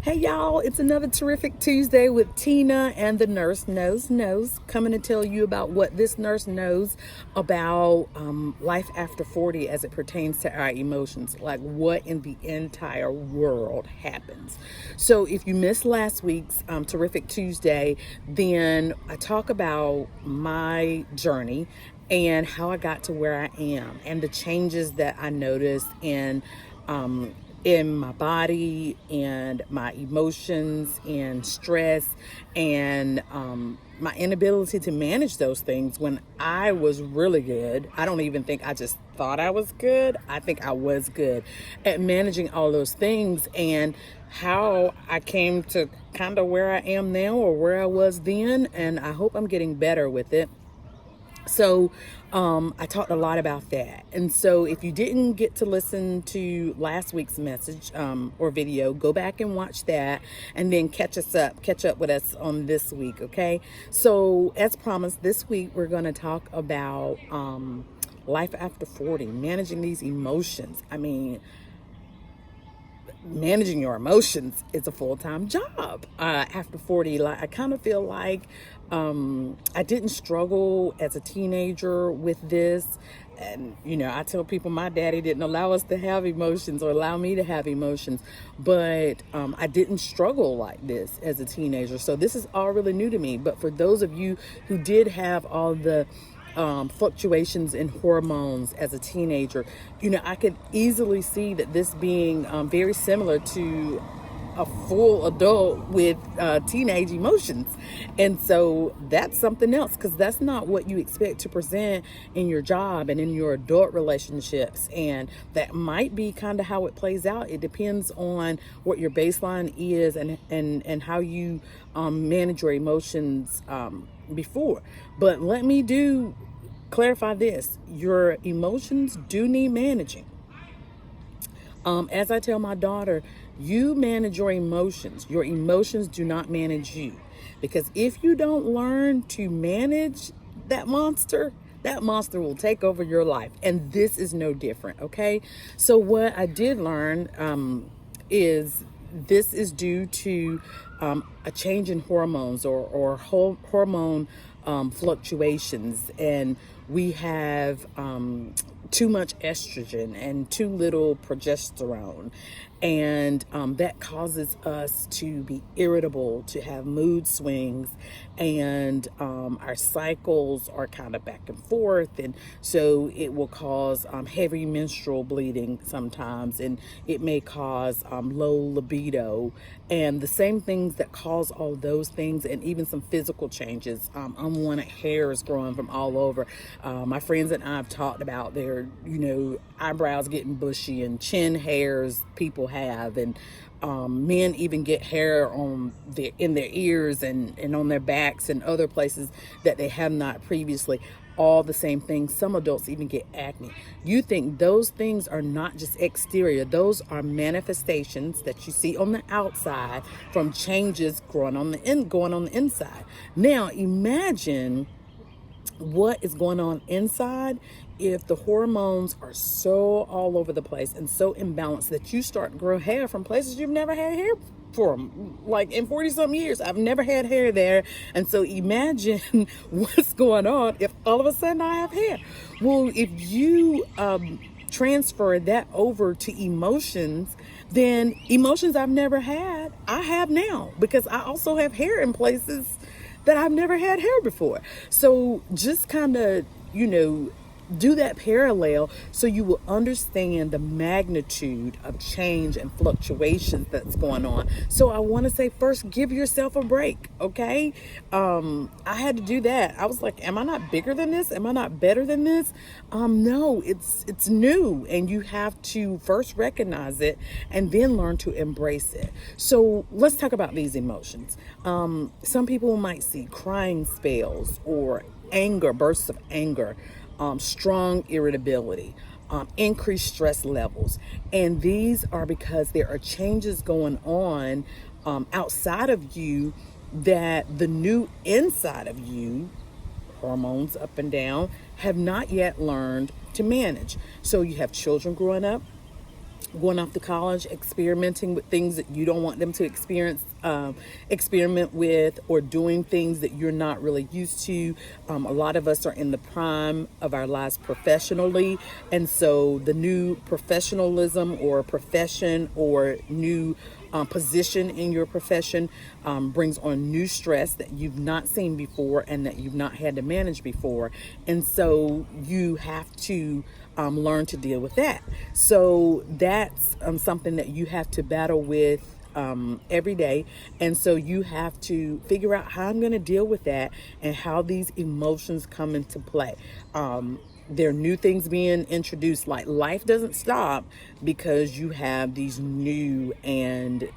Hey y'all, it's another terrific Tuesday with Tina and the Nurse Knows, coming to tell you about what this nurse knows about life after 40 as it pertains to our emotions, like what in the entire world happens. So if you missed last week's terrific Tuesday, then I talk about my journey and how I got to where I am and the changes that I noticed in my body and my emotions and stress and my inability to manage those things when I was really good. I don't even think I just thought I was good. I think I was good at managing all those things, and how I came to kind of where I am now or where I was then. And I hope I'm getting better with it. So I talked a lot about that. And so if you didn't get to listen to last week's message or video, go back and watch that and then catch up with us on this week. Okay. So as promised, this week we're going to talk about life after 40, managing these emotions. I mean, managing your emotions is a full-time job after 40. Like, I kind of feel like I didn't struggle as a teenager with this. And I tell people my daddy didn't allow us to have emotions or allow me to have emotions, but I didn't struggle like this as a teenager. So this is all really new to me. But for those of you who did have all the fluctuations in hormones as a teenager, I could easily see that this being very similar to a full adult with teenage emotions. And so that's something else, because that's not what you expect to present in your job and in your adult relationships. And that might be kind of how it plays out. It depends on what your baseline is and how you manage your emotions before. But let me clarify this: your emotions do need managing. As I tell my daughter, you manage your emotions. Your emotions do not manage you. Because if you don't learn to manage that monster will take over your life. And this is no different, okay? So what I did learn is this is due to a change in hormones or hormone fluctuations. And we have too much estrogen and too little progesterone. And that causes us to be irritable, to have mood swings, and our cycles are kind of back and forth. And so it will cause heavy menstrual bleeding sometimes, and it may cause low libido, and the same things that cause all those things, and even some physical changes, unwanted hairs growing from all over. My friends and I have talked about their, eyebrows getting bushy and chin hairs people have, and men even get hair in their ears and on their backs and other places that they have not previously. All the same things. Some adults even get acne. You think those things are not just exterior. Those are manifestations that you see on the outside from changes going on the inside. Now imagine what is going on inside if the hormones are so all over the place and so imbalanced that you start to grow hair from places you've never had hair from. Like, in 40 some years, I've never had hair there. And so imagine what's going on if all of a sudden I have hair. Well, if you transfer that over to emotions, then emotions I've never had, I have now, because I also have hair in places that I've never had hair before. So just kind of, do that parallel so you will understand the magnitude of change and fluctuations that's going on. So I want to say, first, give yourself a break, okay? I had to do that. I was like, am I not bigger than this? Am I not better than this? No, it's new, and you have to first recognize it and then learn to embrace it. So let's talk about these emotions. Some people might see crying spells or bursts of anger, strong irritability, increased stress levels. And these are because there are changes going on outside of you that the new inside of you, hormones up and down, have not yet learned to manage. So you have children growing up going off to college, experimenting with things that you don't want them to experiment with, or doing things that you're not really used to. A lot of us are in the prime of our lives professionally, and so the new professionalism or profession or new position in your profession brings on new stress that you've not seen before and that you've not had to manage before. And so you have to learn to deal with that. So that's something that you have to battle with every day. And so you have to figure out how I'm going to deal with that and how these emotions come into play. There are new things being introduced. Like, life doesn't stop because you have these new and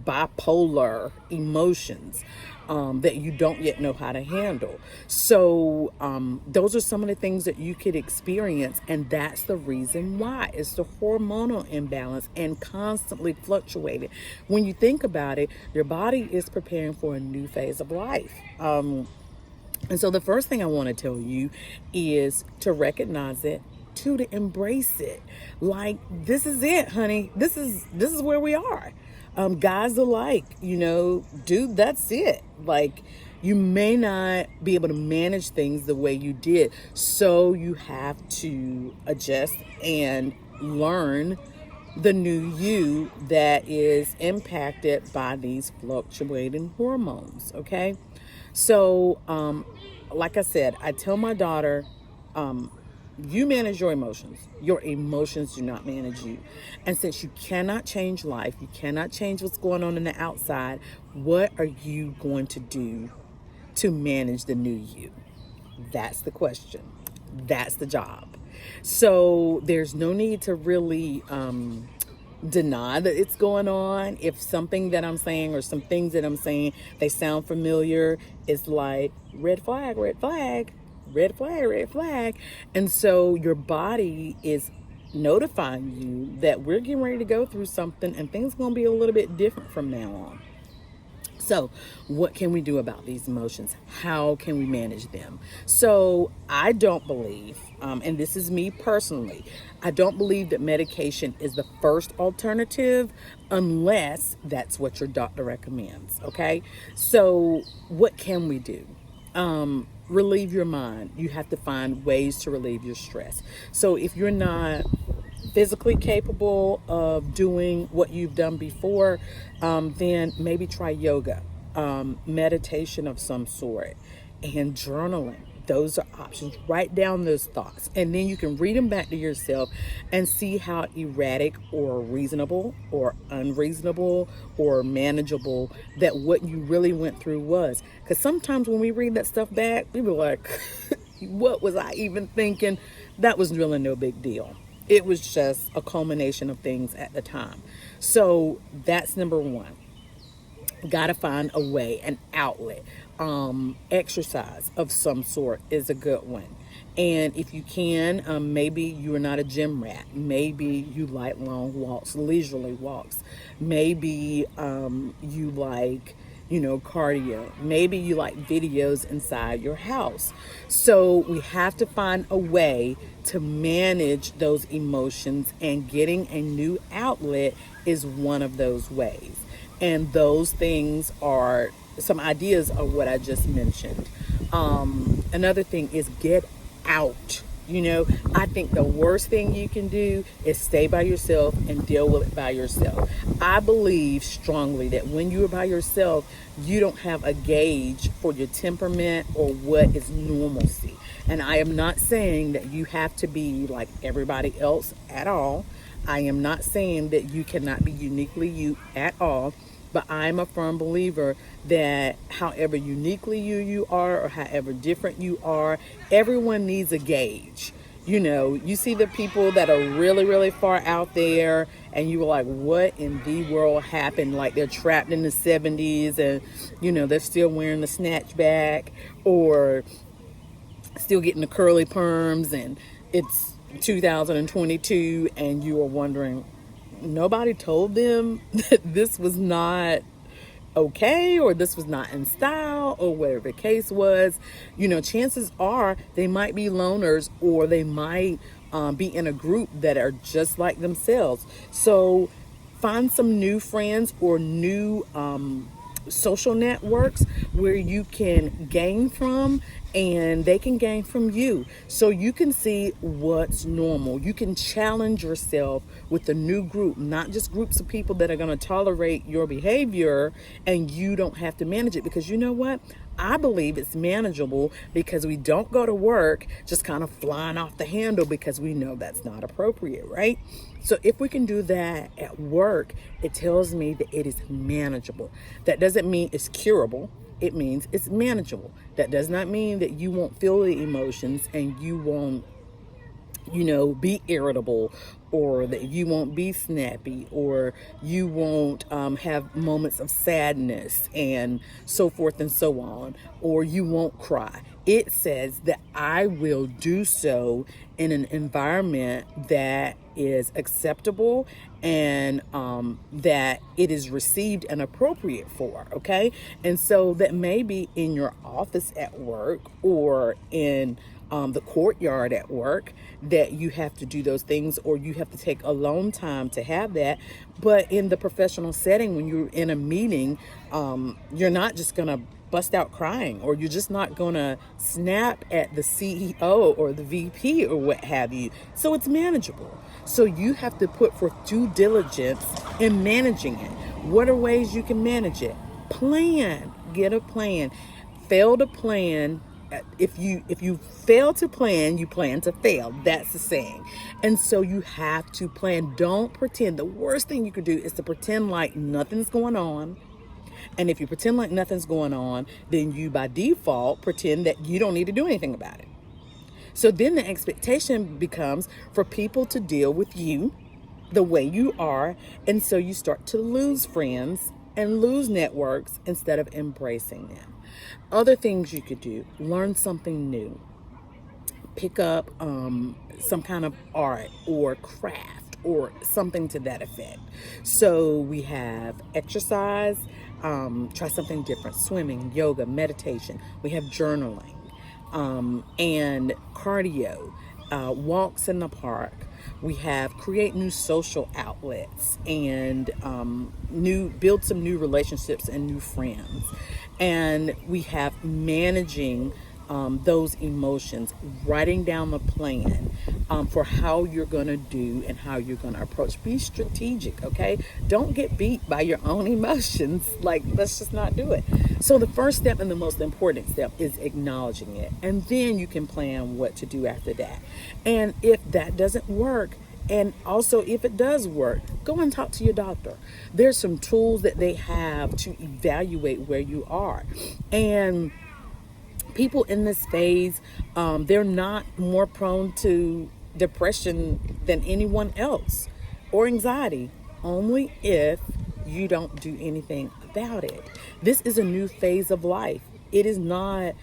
bipolar emotions that you don't yet know how to handle. So those are some of the things that you could experience, and that's the reason why. It's the hormonal imbalance and constantly fluctuating. When you think about it, your body is preparing for a new phase of life. And so the first thing I want to tell you is to recognize it, to embrace it. Like, this is it, honey. This is where we are. Guys alike, dude, that's it. Like, you may not be able to manage things the way you did. So you have to adjust and learn the new you that is impacted by these fluctuating hormones. Okay. So, like I said, I tell my daughter, you manage your emotions. Your emotions do not manage you. And since you cannot change life, you cannot change what's going on the outside, what are you going to do to manage the new you? That's the question. That's the job. So there's no need to really deny that it's going on. If something that I'm saying or some things that I'm saying, they sound familiar, it's like red flag, red flag, red flag, red flag. And so your body is notifying you that we're getting ready to go through something, and things are going to be a little bit different from now on. So what can we do about these emotions? How can we manage them? So I don't believe, and this is me personally, I don't believe that medication is the first alternative unless that's what your doctor recommends. Okay. So what can we do? Relieve your mind. You have to find ways to relieve your stress. So if you're not physically capable of doing what you've done before, then maybe try yoga, meditation of some sort, and journaling. Those are options. Write down those thoughts, and then you can read them back to yourself and see how erratic or reasonable or unreasonable or manageable that what you really went through was. Because sometimes when we read that stuff back, we were like, what was I even thinking? That was really no big deal. It was just a culmination of things at the time. So that's number one. Got to find a way, an outlet. Exercise of some sort is a good one. And if you can, maybe you're not a gym rat. Maybe you like long walks, leisurely walks. Maybe you like, cardio. Maybe you like videos inside your house. So we have to find a way to manage those emotions, and getting a new outlet is one of those ways. And those things are some ideas of what I just mentioned. Another thing is get out. I think the worst thing you can do is stay by yourself and deal with it by yourself. I believe strongly that when you're by yourself, you don't have a gauge for your temperament or what is normalcy. And I am not saying that you have to be like everybody else at all. I am not saying that you cannot be uniquely you at all. But I'm a firm believer that however uniquely you are, or however different you are, everyone needs a gauge. You see the people that are really, really far out there, and you were like, what in the world happened? Like, they're trapped in the 70s and, they're still wearing the snatchback, or still getting the curly perms, and it's 2022, and you are wondering, nobody told them that this was not okay, or this was not in style, or whatever the case was. Chances are they might be loners, or they might be in a group that are just like themselves. So find some new friends or new social networks where you can gain from and they can gain from you, so you can see what's normal. You can challenge yourself with a new group, not just groups of people that are going to tolerate your behavior and you don't have to manage it. Because you know what, I believe it's manageable because we don't go to work just kind of flying off the handle because we know that's not appropriate, right? So if we can do that at work, it tells me that it is manageable. That doesn't mean it's curable. It means it's manageable. That does not mean that you won't feel the emotions and you won't, be irritable, or that you won't be snappy, or you won't have moments of sadness and so forth and so on, or you won't cry. It says that I will do so in an environment that is acceptable and that it is received and appropriate for, okay? And so that may be in your office at work or in the courtyard at work that you have to do those things, or you have to take alone time to have that. But in the professional setting, when you're in a meeting, you're not just gonna bust out crying, or you're just not gonna snap at the CEO or the VP or what have you. So it's manageable. So you have to put forth due diligence in managing it. What are ways you can manage it? Plan. Get a plan. Fail to plan. If you fail to plan, you plan to fail. That's the saying. And so you have to plan. Don't pretend. The worst thing you could do is to pretend like nothing's going on. And if you pretend like nothing's going on, then you by default pretend that you don't need to do anything about it. So then the expectation becomes for people to deal with you the way you are. And so you start to lose friends and lose networks instead of embracing them. Other things you could do: learn something new, pick up some kind of art or craft or something to that effect. So we have exercise, try something different: swimming, yoga, meditation. We have journaling and cardio, walks in the park. We have create new social outlets and build some new relationships and new friends. And we have managing those emotions, writing down the plan for how you're going to do and how you're going to approach. Be strategic, okay? Don't get beat by your own emotions. Like, let's just not do it. So the first step and the most important step is acknowledging it. And then you can plan what to do after that. And if that doesn't work, and also if it does work, go and talk to your doctor. There's some tools that they have to evaluate where you are. And people in this phase, they're not more prone to depression than anyone else, or anxiety, only if you don't do anything about it. This is a new phase of life. It is not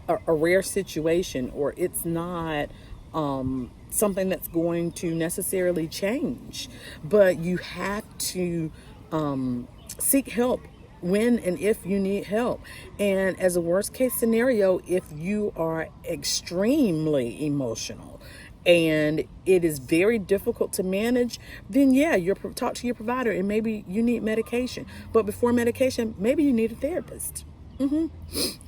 a rare situation, or it's not something that's going to necessarily change, but you have to seek help when and if you need help. And as a worst case scenario, if you are extremely emotional and it is very difficult to manage, then talk to your provider, and maybe you need medication. But before medication, maybe you need a therapist.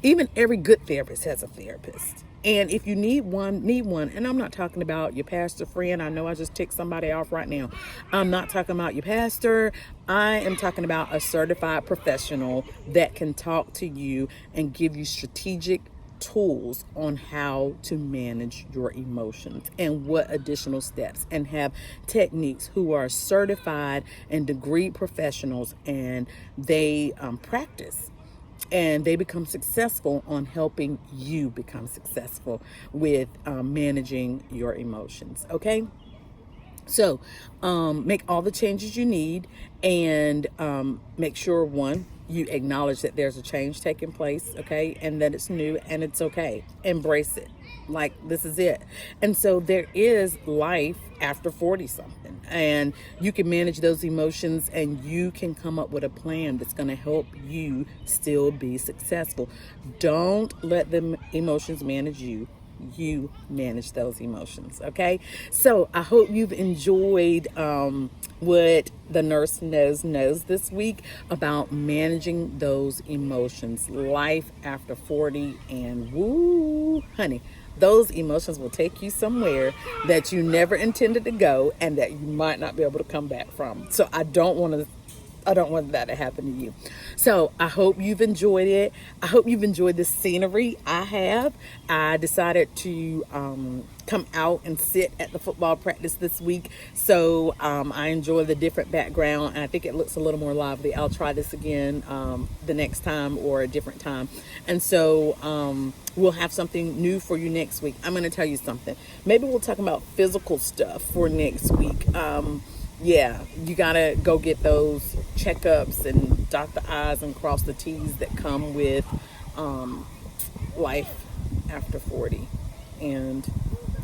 Even every good therapist has a therapist. And if you need one. And I'm not talking about your pastor friend. I know I just ticked somebody off right now. I'm not talking about your pastor. I am talking about a certified professional that can talk to you and give you strategic tools on how to manage your emotions and what additional steps, and have techniques, who are certified and degree professionals, and they practice. And they become successful on helping you become successful with managing your emotions. Okay? So make all the changes you need, and make sure, one, you acknowledge that there's a change taking place, okay? And that it's new and it's okay. Embrace it. Like, this is it. And so there is life after 40 something, and you can manage those emotions, and you can come up with a plan that's going to help you still be successful. Don't let the emotions manage you. you manage those emotions. Okay, so I hope you've enjoyed what the nurse knows this week about managing those emotions. Life after 40, and woo, honey, those emotions will take you somewhere that you never intended to go and that you might not be able to come back from. So I don't want that to happen to you. So I hope you've enjoyed it. I hope you've enjoyed the scenery I have. I decided to come out and sit at the football practice this week. So I enjoy the different background, and I think it looks a little more lively. I'll try this again the next time or a different time. And so we'll have something new for you next week. I'm going to tell you something. Maybe we'll talk about physical stuff for next week. Yeah, you gotta go get those checkups and dot the I's and cross the T's that come with life after 40. And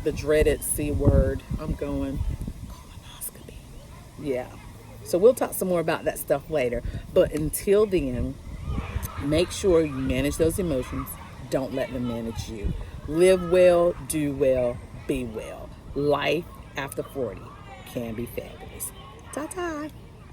the dreaded C word, I'm going, colonoscopy. Yeah. So we'll talk some more about that stuff later. But until then, make sure you manage those emotions. Don't let them manage you. Live well, do well, be well. Life after 40 can be fabulous. Ta-ta.